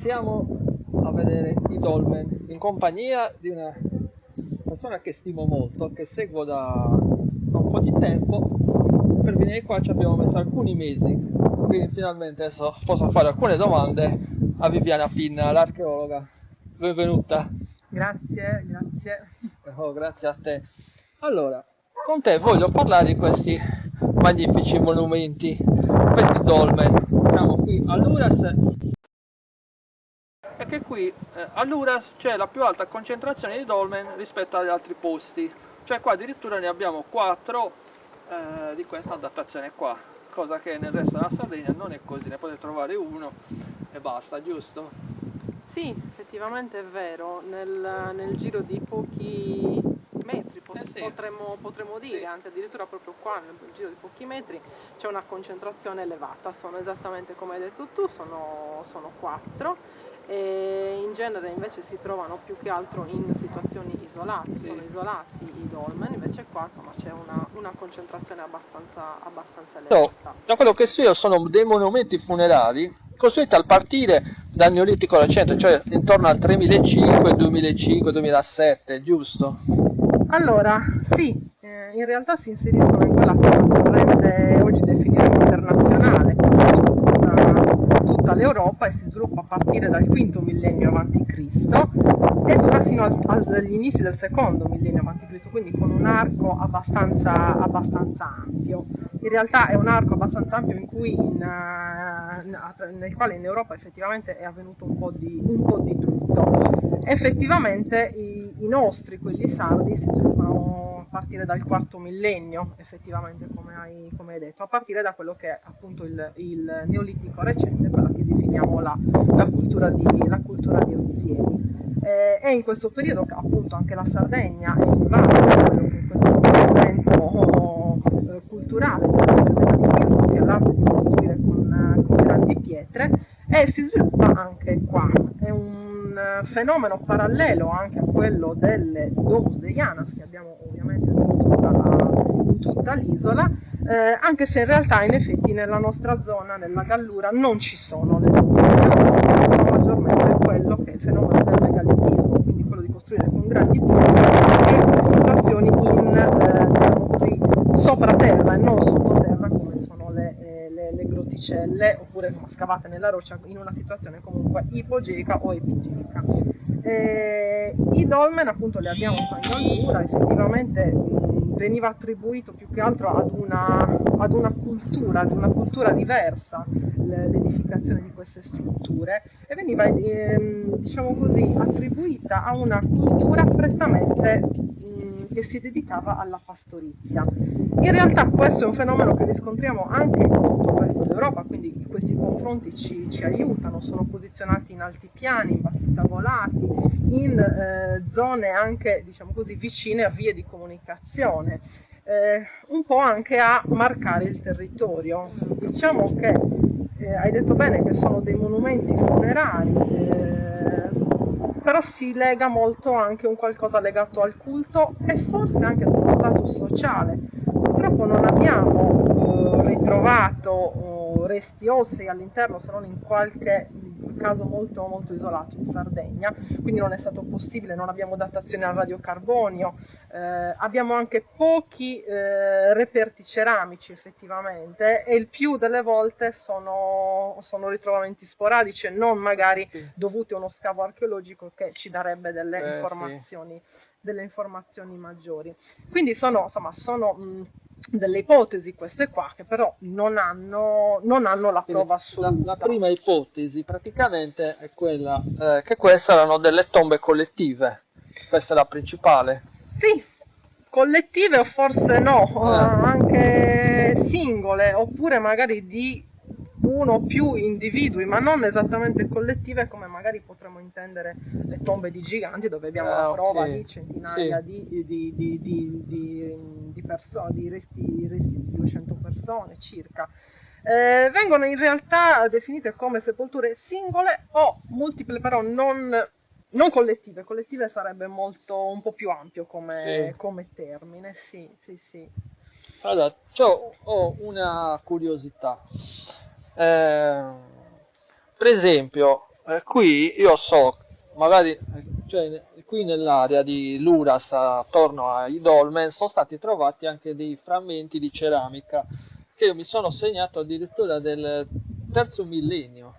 siamo a vedere i dolmen in compagnia di una persona che stimo molto, che seguo da un po' di tempo. Per venire qua ci abbiamo messo alcuni mesi, quindi finalmente adesso posso fare alcune domande a Viviana Pinna, l'archeologa. Benvenuta. Grazie, grazie. Oh, grazie a te. Allora, con te voglio parlare di questi magnifici monumenti, questi dolmen. Siamo qui all'Uras e che qui all'Uras c'è la più alta concentrazione di dolmen rispetto agli altri posti. Cioè qua addirittura ne abbiamo 4 di questa datazione qua, cosa che nel resto della Sardegna non è così, ne potete trovare uno e basta, giusto? Sì, effettivamente è vero, nel giro di pochi metri Sì. potremmo dire, Sì. anzi addirittura proprio qua nel giro di pochi metri c'è una concentrazione elevata, sono esattamente come hai detto tu, sono 4 e in genere invece si trovano più che altro in situazioni isolate, Sì. sono isolati i dolmen, invece qua insomma c'è una concentrazione abbastanza No, elevata. da quello che so io sono dei monumenti funerari costruiti al partire dal Neolitico recente, cioè intorno al 3005, 2005, 2007, giusto? Allora, sì, in realtà si inseriscono in quella che è una corrente oggi definiremo internazionale, che riguarda tutta l'Europa e si sviluppa a partire dal V millennio a.C. e dura fino agli inizi del secondo millennio a.C., quindi con un arco abbastanza ampio. In realtà è un arco abbastanza ampio nel quale in Europa effettivamente è avvenuto un po' di tutto. Effettivamente i nostri, quelli sardi, si sviluppano a partire dal IV millennio, effettivamente come hai detto, a partire da quello che è appunto il Neolitico recente, quella che definiamo la cultura di Ozieri. È in questo periodo che appunto anche la Sardegna è invasa da quello che è questo movimento culturale del megalitico, sia l'arte di costruire con grandi pietre, e si sviluppa anche qua. È un fenomeno parallelo anche a quello delle Domus Deianas che abbiamo ovviamente in tutta l'isola, anche se in realtà in effetti nella nostra zona, nella Gallura, non ci sono le Domus Deianas, si sviluppa maggiormente quello che è il fenomeno del megalitismo, quindi quello di costruire con grandi pietre e situazioni diciamo così, sopra terra e non sottoterra come sono le grotticelle oppure scavate nella roccia in una situazione comunque ipogeica o epigeica. I dolmen appunto li abbiamo qua in Gallura, effettivamente veniva attribuito più che altro ad una cultura diversa l'edificazione di queste strutture e veniva diciamo così attribuita a una cultura prettamente che si dedicava alla pastorizia. In realtà questo è un fenomeno che riscontriamo anche in tutto il resto d'Europa, quindi questi confronti ci aiutano, sono posizionati in altipiani, in bassi tavolati, in zone anche diciamo così, vicine a vie di comunicazione, un po' anche a marcare il territorio. Diciamo che hai detto bene che sono dei monumenti funerari, però si lega molto anche a un qualcosa legato al culto e forse anche ad uno status sociale. Purtroppo non abbiamo ritrovato resti ossei all'interno, se non in qualche caso molto, molto isolato in Sardegna, quindi non è stato possibile, non abbiamo datazioni al radiocarbonio, abbiamo anche pochi reperti ceramici effettivamente e il più delle volte sono ritrovamenti sporadici e non magari dovuti a uno scavo archeologico che ci darebbe delle informazioni maggiori. Quindi sono delle ipotesi queste qua che però non hanno la prova assoluta. La prima ipotesi praticamente è quella che queste erano delle tombe collettive, questa è la principale. Sì, collettive o forse no, anche singole, oppure magari di uno o più individui, ma non esattamente collettive come magari potremmo intendere le tombe di giganti, dove abbiamo la prova Ok, di centinaia sì. di resti di 200 persone circa. Vengono in realtà definite come sepolture singole o multiple, però non collettive. Collettive sarebbe un po' più ampio Sì. come termine, sì, sì, sì. Allora, ho una curiosità. Per esempio, Qui io so, magari, cioè, qui nell'area di Luras, attorno ai dolmen, sono stati trovati anche dei frammenti di ceramica che io mi sono segnato addirittura del terzo millennio.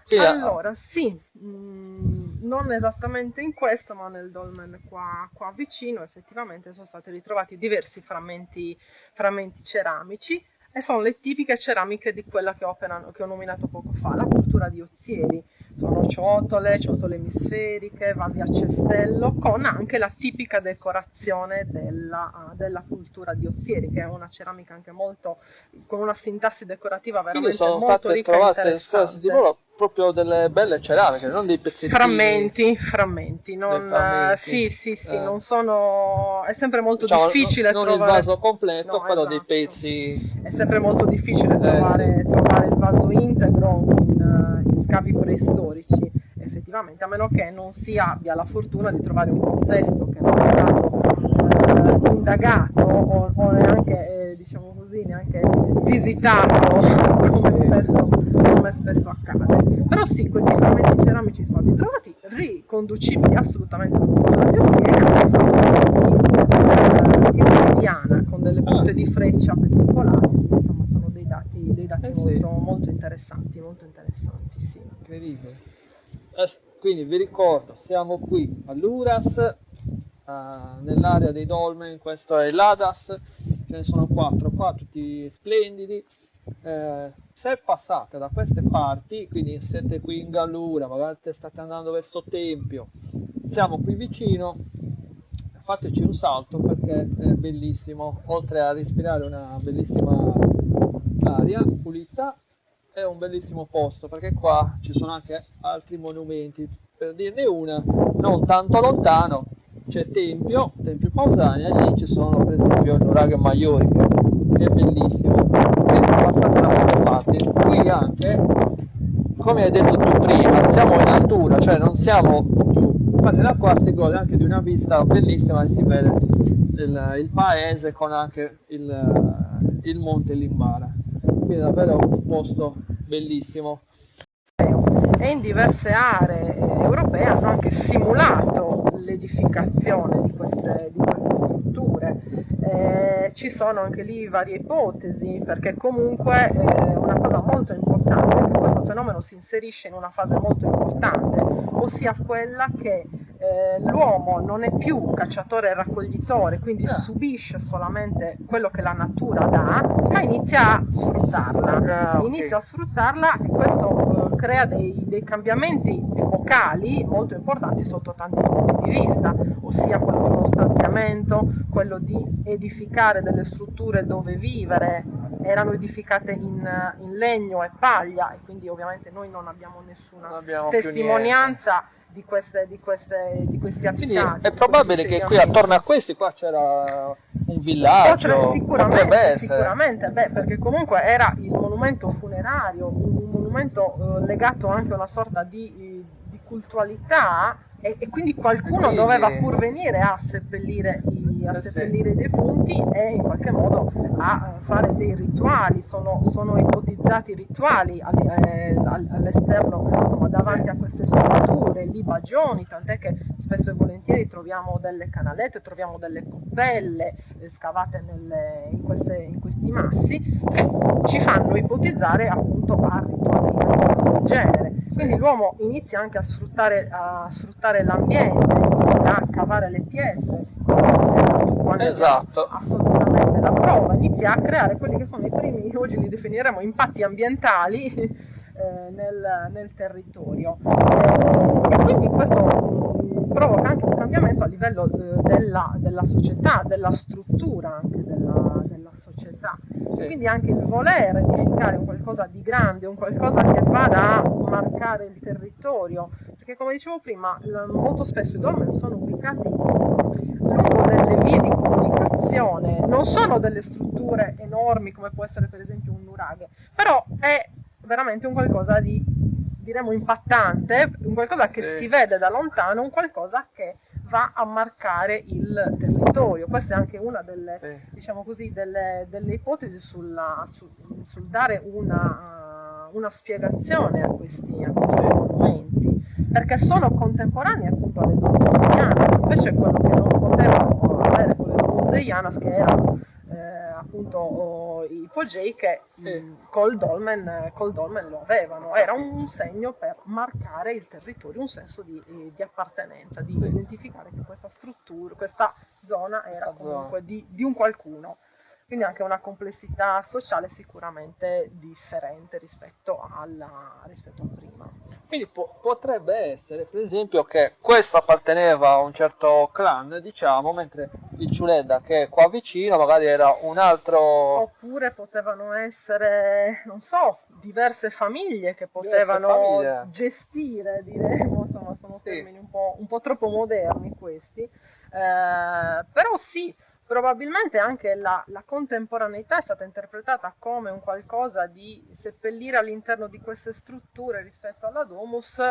Quindi, Allora, sì, non esattamente in questo, ma nel dolmen qua vicino effettivamente sono stati ritrovati diversi frammenti ceramici e sono le tipiche ceramiche di quella che ho nominato poco fa, la cultura di Ozieri. Sono ciotole emisferiche, vasi a cestello, con anche la tipica decorazione della cultura di Ozieri, che è una ceramica anche molto, con una sintassi decorativa quindi veramente sono molto state ricca e trovate scusa, di interessante. volo proprio delle belle ceramiche, non dei pezzettini, Frammenti, dei non, frammenti. sì, non sono, è sempre molto Diciamo, difficile non il trovare, vaso completo, no, però dei esatto, pezzi. è sempre molto difficile Sì. trovare il vaso integro in scavi preistorici, effettivamente, a meno che non si abbia la fortuna di trovare un contesto che non è stato indagato o neanche, diciamo così, neanche visitato come spesso accade. Però sì, questi frammenti ceramici sono stati trovati, riconducibili assolutamente alla cultura di Ozieri, di obsidiana con delle punte di freccia particolari, insomma sono dei dati Sì, molto interessanti, sì. incredibile. Quindi vi ricordo, siamo qui all'Uras, nell'area dei dolmen, questo è l'Adas, ce ne sono quattro tutti splendidi. Se passate da queste parti, quindi siete qui in Gallura, magari state andando verso Tempio, siamo qui vicino, fateci un salto perché è bellissimo, oltre a respirare una bellissima aria pulita, è un bellissimo posto perché qua ci sono anche altri monumenti. Per dirne una, non tanto lontano, c'è Tempio Pausania, e lì ci sono per esempio il nuraghe Maiori che è bellissimo. E passate da queste parti, qui anche, come hai detto tu prima, siamo in altura, cioè non siamo giù. Infatti da qua si gode anche di una vista bellissima e si vede il paese con anche il monte Limbara. Quindi è davvero un posto bellissimo. E in diverse aree europee hanno anche simulato l'edificazione di queste strutture. Ci sono anche lì varie ipotesi, perché comunque una cosa molto importante è che questo fenomeno si inserisce in una fase molto importante, ossia quella che l'uomo non è più cacciatore e raccoglitore, quindi subisce solamente quello che la natura dà, ma inizia a sfruttarla. Ok. Inizia a sfruttarla e questo crea dei cambiamenti epocali molto importanti sotto tanti punti di vista, ossia quello di uno stanziamento, quello di edificare delle strutture dove vivere, erano edificate in legno e paglia e quindi ovviamente noi non abbiamo nessuna Non abbiamo più niente. testimonianza di questi Quindi abitati, è di questi probabile che qui attorno a insediamenti. questi qua c'era un villaggio, potrebbe essere. Sicuramente, beh, perché comunque era il monumento funerario, un monumento legato anche a una sorta di cultualità e quindi E qualcuno quindi, doveva pur venire a seppellire sì, i defunti e in qualche modo a fare dei rituali, sono ipotizzati rituali all'esterno, insomma, davanti sì, a queste strutture, libagioni, tant'è che spesso e volentieri troviamo delle canalette, troviamo delle coppelle scavate in questi massi che ci fanno ipotizzare appunto a rituali del genere. Quindi l'uomo inizia anche a sfruttare l'ambiente, inizia a cavare le pietre, qua ne abbiamo esatto, assolutamente la prova, inizia a creare quelli che sono i primi, oggi li definiremo impatti ambientali nel territorio. E quindi questo provoca anche un cambiamento a livello della società, della struttura anche della società. sì. Quindi anche il voler edificare un qualcosa di grande, un qualcosa che vada a marcare il territorio, perché come dicevo prima, molto spesso i dolmen sono ubicati lungo delle vie di comunicazione, non sono delle strutture enormi come può essere per esempio un nuraghe, però è veramente un qualcosa di, diremo, impattante, un qualcosa che Sì, si vede da lontano, un qualcosa che va a marcare il territorio. Questa è anche una delle, sì. diciamo così, delle ipotesi sul dare una spiegazione a questi monumenti, perché sono contemporanei appunto alle Dolmen di Janas. Invece quello che non potevano avere con le Dolmen di Janas, che erano appunto i ipogei, che col dolmen lo avevano, era un segno per marcare il territorio, un senso di appartenenza, di identificare che questa struttura, questa zona era comunque di un qualcuno. Quindi anche una complessità sociale sicuramente differente rispetto a prima. Quindi potrebbe essere, per esempio, che questo apparteneva a un certo clan, diciamo, mentre il Ciuledda, che è qua vicino, magari era un altro... Oppure potevano essere, non so, diverse famiglie che potevano gestire, diremo, insomma, sono termini un po' troppo moderni questi, però sì. Probabilmente anche la contemporaneità è stata interpretata come un qualcosa di seppellire all'interno di queste strutture rispetto alla domus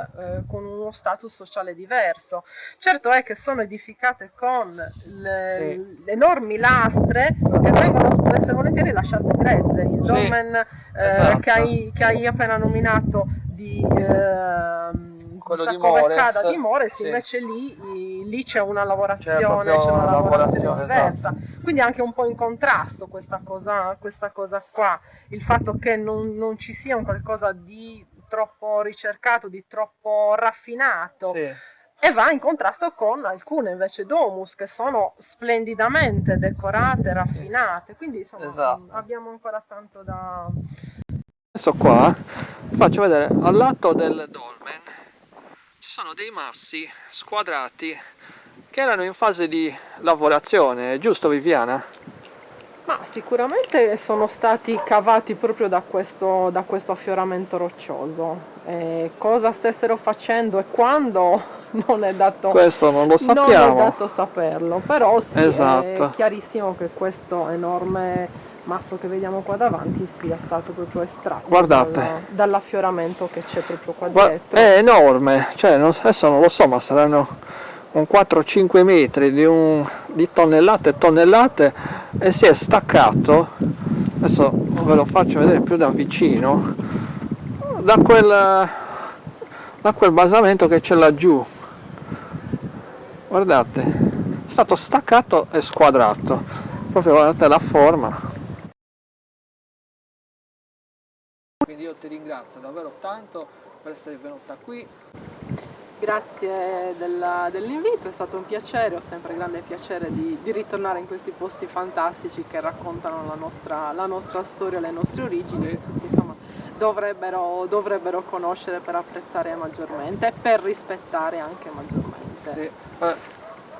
con uno status sociale diverso. Certo è che sono edificate con le enormi lastre che vengono spesso e volentieri lasciate grezze. Il dolmen che hai appena nominato di quello di Mores, invece lì c'è una lavorazione diversa, quindi anche un po' in contrasto questa cosa qua, il fatto che non ci sia un qualcosa di troppo ricercato, di troppo raffinato, e va in contrasto con alcune invece domus che sono splendidamente decorate, raffinate, quindi insomma abbiamo ancora tanto da... Adesso qua vi faccio vedere al lato del dolmen ci sono dei massi squadrati che erano in fase di lavorazione, giusto Viviana? Ma sicuramente sono stati cavati proprio da questo affioramento roccioso. Cosa stessero facendo e quando non è dato, questo non lo sappiamo. Non è dato saperlo, però sì, è chiarissimo che questo enorme masso che vediamo qua davanti sia stato proprio estratto dall'affioramento che c'è proprio qua dietro. È enorme, cioè adesso non lo so, ma saranno un 4-5 metri di tonnellate e tonnellate, e si è staccato, adesso ve lo faccio vedere più da vicino, da quel basamento che c'è laggiù. Guardate, è stato staccato e squadrato, proprio guardate la forma. Quindi io ti ringrazio davvero tanto per essere venuta qui. Grazie dell'invito, è stato un piacere, ho sempre grande piacere di ritornare in questi posti fantastici che raccontano la nostra storia, le nostre origini, che tutti insomma dovrebbero conoscere per apprezzare maggiormente e per rispettare anche maggiormente.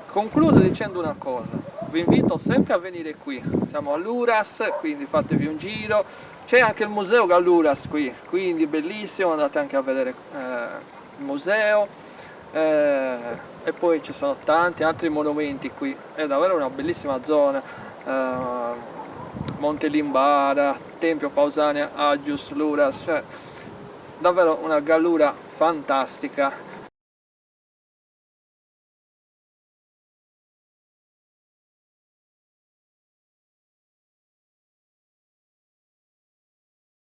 Concludo dicendo una cosa, vi invito sempre a venire qui, siamo all'Uras, quindi fatevi un giro, c'è anche il museo Galluras qui, quindi bellissimo, andate anche a vedere il museo, e poi ci sono tanti altri monumenti qui, è davvero una bellissima zona, Monte Limbara, Tempio Pausania, Agius, l'Uras, cioè davvero una Gallura fantastica.